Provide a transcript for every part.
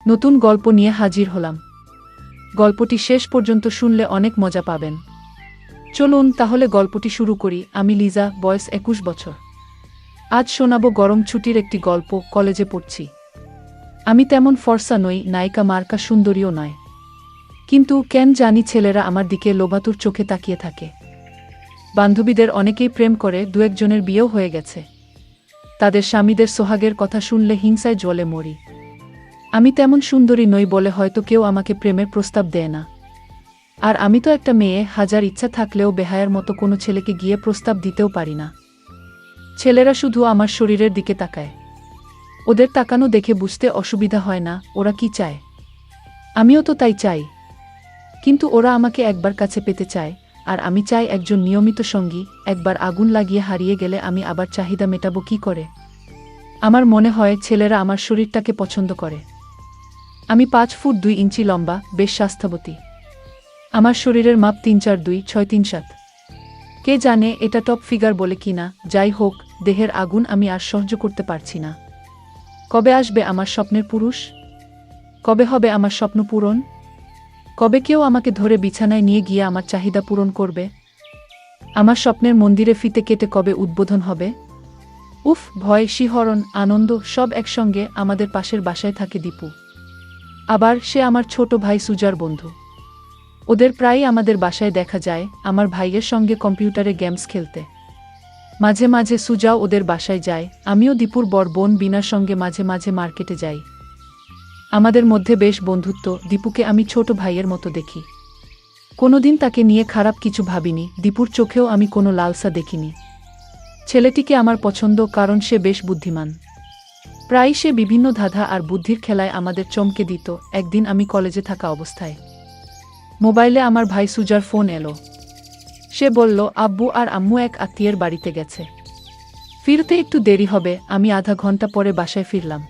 নতুন গল্প নিয়ে হাজির হলাম। গল্পটি শেষ পর্যন্ত শুনলে অনেক মজা পাবেন। চলুন তাহলে গল্পটি শুরু করি। আমি লিজা, বয়স 21 বছর। আজ শোনাবো গরম ছুটির একটি গল্প। কলেজে পড়ছি। আমি তেমন ফর্সা নই, নায়িকা মার্কা সুন্দরীও নয়, কিন্তু কেন জানি ছেলেরা আমার দিকে লোভাতুর চোখে তাকিয়ে থাকে। বান্ধবীদের অনেকেই প্রেম করে, দু একজনের বিয়েও হয়ে গেছে। তাদের স্বামীদের সোহাগের কথা শুনলে হিংসায় জ্বলে মরি। আমি তেমন সুন্দরী নই বলে হয়তো কেউ আমাকে প্রেমের প্রস্তাব দেয় না। আর আমি তো একটা মেয়ে, হাজার ইচ্ছা থাকলেও বেহায়ার মতো কোনো ছেলেকে গিয়ে প্রস্তাব দিতেও পারি না। ছেলেরা শুধু আমার শরীরের দিকে তাকায়। ওদের তাকানো দেখে বুঝতে অসুবিধা হয় না ওরা কি চায়। আমিও তো তাই চাই, কিন্তু ওরা আমাকে একবার কাছে পেতে চায়, আর আমি চাই একজন নিয়মিত সঙ্গী। একবার আগুন লাগিয়ে হারিয়ে গেলে আমি আবার চাহিদা মেটাবো কি করে? আমার মনে হয় ছেলেরা আমার শরীরটাকে পছন্দ করে। আমি 5 ফুট 2 ইঞ্চি লম্বা, বেশ স্বাস্থ্যবতী। আমার শরীরের মাপ 3-4-2-6-3-7। কে জানে এটা টপ ফিগার বলে কিনা। যাই হোক, দেহের আগুন আমি আর সহ্য করতে পারছি না। কবে আসবে আমার স্বপ্নের পুরুষ? কবে হবে আমার স্বপ্ন পূরণ? কবে কেউ আমাকে ধরে বিছানায় নিয়ে গিয়ে আমার চাহিদা পূরণ করবে? আমার স্বপ্নের মন্দিরে ফিতে কেটে কবে উদ্বোধন হবে? উফ, ভয়, শিহরণ, আনন্দ সব একসঙ্গে। আমাদের পাশের বাসায় থাকে দীপু। আবার সে আমার ছোট ভাই সুজার বন্ধু। ওদের প্রায়ই আমাদের বাসায় দেখা যায় আমার ভাইয়ের সঙ্গে কম্পিউটারে গেমস খেলতে। মাঝে মাঝে সুজাও ওদের বাসায় যায়। আমিও দীপুর বড় বোন বিনার সঙ্গে মাঝে মাঝে মার্কেটে যাই। আমাদের মধ্যে বেশ বন্ধুত্ব। দীপুকে আমি ছোট ভাইয়ের মতো দেখি। কোনোদিন তাকে নিয়ে খারাপ কিছু ভাবিনি। দীপুর চোখেও আমি কোনো লালসা দেখিনি। ছেলেটিকে আমার পছন্দ, কারণ সে বেশ বুদ্ধিমান। প্রায়ই সে বিভিন্ন ধাঁধা আর বুদ্ধির খেলায় আমাদের চমকে দিত। একদিন আমি কলেজে থাকা অবস্থায় মোবাইলে আমার ভাই সুজার ফোন এলো। সে বলল আব্বু আর আম্মু এক আত্মীয়ের বাড়িতে গেছে, ফিরতে একটু দেরি হবে। আমি আধা ঘন্টা পরে বাসায় ফিরলাম।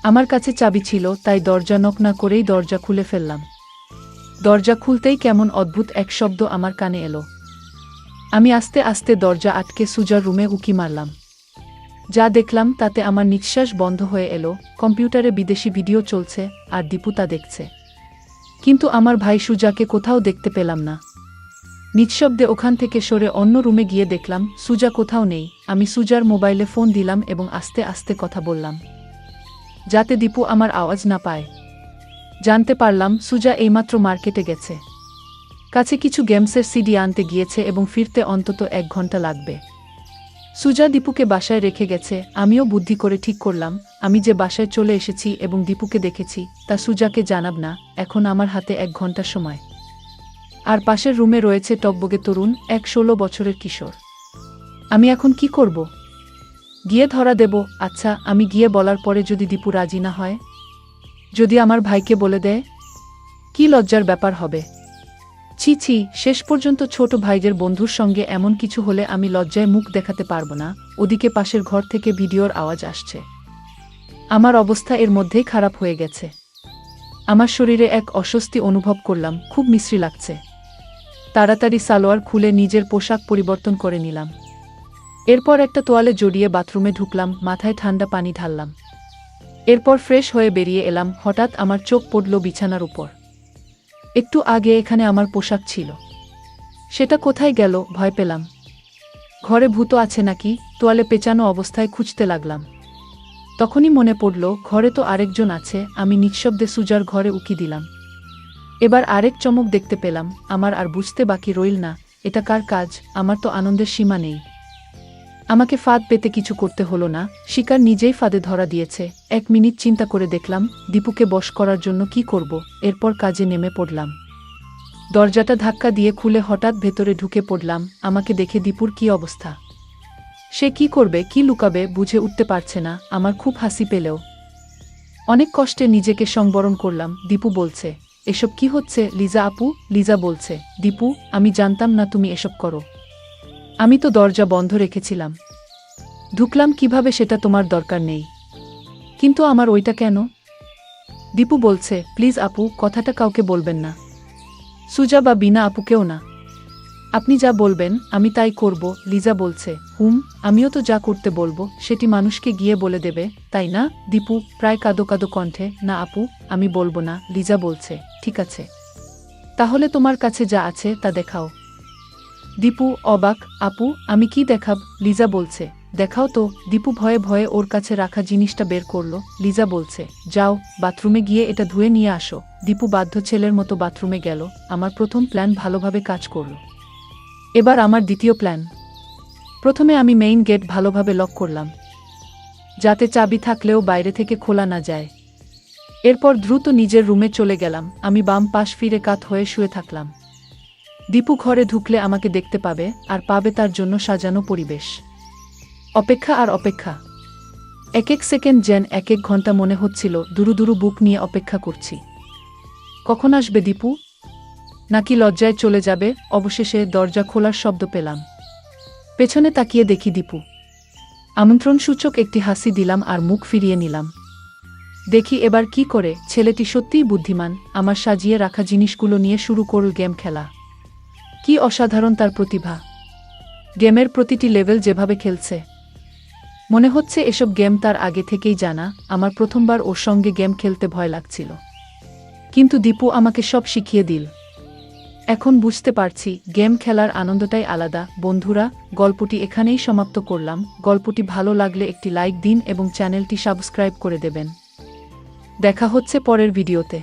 আমার কাছে চাবি ছিল, তাই দরজা নক না করেই দরজা খুলে ফেললাম। দরজা খুলতেই কেমন অদ্ভুত এক শব্দ আমার কানে এলো। আমি আস্তে আস্তে দরজা আটকে সুজার রুমে উকি মারলাম। যা দেখলাম তাতে আমার নিঃশ্বাস বন্ধ হয়ে এলো। কম্পিউটারে বিদেশি ভিডিও চলছে আর দীপু তা দেখছে, কিন্তু আমার ভাই সুজাকে কোথাও দেখতে পেলাম না। নিঃশব্দে ওখান থেকে সরে অন্য রুমে গিয়ে দেখলাম সুজা কোথাও নেই। আমি সুজার মোবাইলে ফোন দিলাম এবং আস্তে আস্তে কথা বললাম, যাতে দীপু আমার আওয়াজ না পায়। জানতে পারলাম সুজা এইমাত্র মার্কেটে গেছে। কাছে কিছু গেমসের সিডি আনতে গিয়েছে এবং ফিরতে অন্তত 1 ঘন্টা লাগবে। সুজা দীপুকে বাসায় রেখে গেছে। আমিও বুদ্ধি করে ঠিক করলাম, আমি যে বাসায় চলে এসেছি এবং দীপুকে দেখেছি তা সুজাকে জানাব না। এখন আমার হাতে 1 ঘন্টা সময়। আর পাশের রুমে রয়েছে টকবগে তরুণ এক 16 বছরের কিশোর। আমি এখন কি করব? গিয়ে ধরা দেব? আচ্ছা, আমি গিয়ে বলার পরে যদি দীপু রাজি না হয়? যদি আমার ভাইকে বলে দেয়? কি লজ্জার ব্যাপার হবে। ছি ছি, শেষ পর্যন্ত ছোট ভাইদের বন্ধুর সঙ্গে এমন কিছু হলে আমি লজ্জায় মুখ দেখাতে পারবো না। ওদিকে পাশের ঘর থেকে ভিডিওর আওয়াজ আসছে। আমার অবস্থা এর মধ্যেই খারাপ হয়ে গেছে। আমার শরীরে এক অস্বস্তি অনুভব করলাম, খুব বিশ্রী লাগছে। তাড়াতাড়ি সালোয়ার খুলে নিজের পোশাক পরিবর্তন করে নিলাম। এরপর একটা তোয়ালে জড়িয়ে বাথরুমে ঢুকলাম, মাথায় ঠান্ডা পানি ঢাললাম। এরপর ফ্রেশ হয়ে বেরিয়ে এলাম। হঠাৎ আমার চোখ পড়ল বিছানার উপর। একটু আগে এখানে আমার পোশাক ছিল, সেটা কোথায় গেল? ভয় পেলাম। ঘরে ভূত আছে নাকি? তোয়ালে পেঁচানো অবস্থায় খুঁজতে লাগলাম। তখনই মনে পড়ল ঘরে তো আরেকজন আছে। আমি নিঃশব্দে সুজার ঘরে উকি দিলাম। এবার আরেক চমক দেখতে পেলাম। আমার আর বুঝতে বাকি রইল না এটা কার কাজ। আমার তো আনন্দের সীমা নেই। আমাকে ফাঁদ পেতে কিছু করতে হলো না, শিকার নিজেই ফাঁদে ধরা দিয়েছে। 1 মিনিট চিন্তা করে দেখলাম দীপুকে বশ করার জন্য কি করব। এরপর কাজে নেমে পড়লাম। দরজাটা ধাক্কা দিয়ে খুলে হঠাৎ ভেতরে ঢুকে পড়লাম। আমাকে দেখে দীপুর কি অবস্থা। সে কি করবে, কি লুকাবে বুঝে উঠতে পারছে না। আমার খুব হাসি পেলেও অনেক কষ্টে নিজেকে সংবরণ করলাম। দীপু বলছে, এসব কি হচ্ছে লিজা আপু? লিজা বলছে, দীপু, আমি জানতাম না তুমি এসব করো। আমি তো দরজা বন্ধ রেখেছিলাম। ঢুকলাম কিভাবে সেটা তোমার দরকার নেই। কিন্তু আমার ওইটা কেন? দীপু বলছে, প্লিজ আপু, কথাটা কাউকে বলবেন না। সুজা বা বিনা আপুকেও না। আপনি যা বলবেন আমি তাই করব, লিজা বলছে। আমিও তো যা করতে বলবো সেটি মানুষকে গিয়ে বলে দেবে, তাই না? দীপু প্রায় কাঁদো কাঁদো কণ্ঠে, না আপু, আমি বলবো না। লিজা বলছে, ঠিক আছে, তাহলে তোমার কাছে যা আছে তা দেখাও। দীপু অবাক, আপু আমি কি দেখাব? লিজা বলছে, দেখাও তো। দীপু ভয়ে ভয়ে ওর কাছে রাখা জিনিসটা বের করলো। লিজা বলছে, যাও বাথরুমে গিয়ে এটা ধুয়ে নিয়ে আসো। দীপু বাধ্য ছেলের মতো বাথরুমে গেল। আমার প্রথম প্ল্যান ভালোভাবে কাজ করল। এবার আমার দ্বিতীয় প্ল্যান। প্রথমে আমি মেইন গেট ভালোভাবে লক করলাম, যাতে চাবি থাকলেও বাইরে থেকে খোলা না যায়। এরপর দ্রুত নিজের রুমে চলে গেলাম। আমি বাম পাশ ফিরে কাত হয়ে শুয়ে থাকলাম। দীপু ঘরে ঢুকলে আমাকে দেখতে পাবে, আর পাবে তার জন্য সাজানো পরিবেশ। অপেক্ষা আর অপেক্ষা। এক এক সেকেন্ড যেন এক এক ঘন্টা মনে হচ্ছিল দুরু দুরু বুক নিয়ে অপেক্ষা করছি। কখন আসবে দীপু? নাকি লজ্জায় চলে যাবে? অবশেষে দরজা খোলার শব্দ পেলাম। পেছনে তাকিয়ে দেখি দীপু। আমন্ত্রণসূচক একটি হাসি দিলাম আর মুখ ফিরিয়ে নিলাম। দেখি এবার কি করে। ছেলেটি সত্যিই বুদ্ধিমান। আমার সাজিয়ে রাখা জিনিসগুলো নিয়ে শুরু করল গেম খেলা। কি অসাধারণ তার প্রতিভা! গেমের প্রতিটি লেভেল যেভাবে খেলছে, মনে হচ্ছে এসব গেম তার আগে থেকেই জানা। আমার প্রথমবার ওর সঙ্গে গেম খেলতে ভয় লাগছিল, কিন্তু দীপু আমাকে সব শিখিয়ে দিল। এখন বুঝতে পারছি গেম খেলার আনন্দটাই আলাদা। বন্ধুরা, গল্পটি এখানেই সমাপ্ত করলাম। গল্পটি ভালো লাগলে একটি লাইক দিন এবং চ্যানেলটি সাবস্ক্রাইব করে দেবেন। দেখা হচ্ছে পরের ভিডিওতে।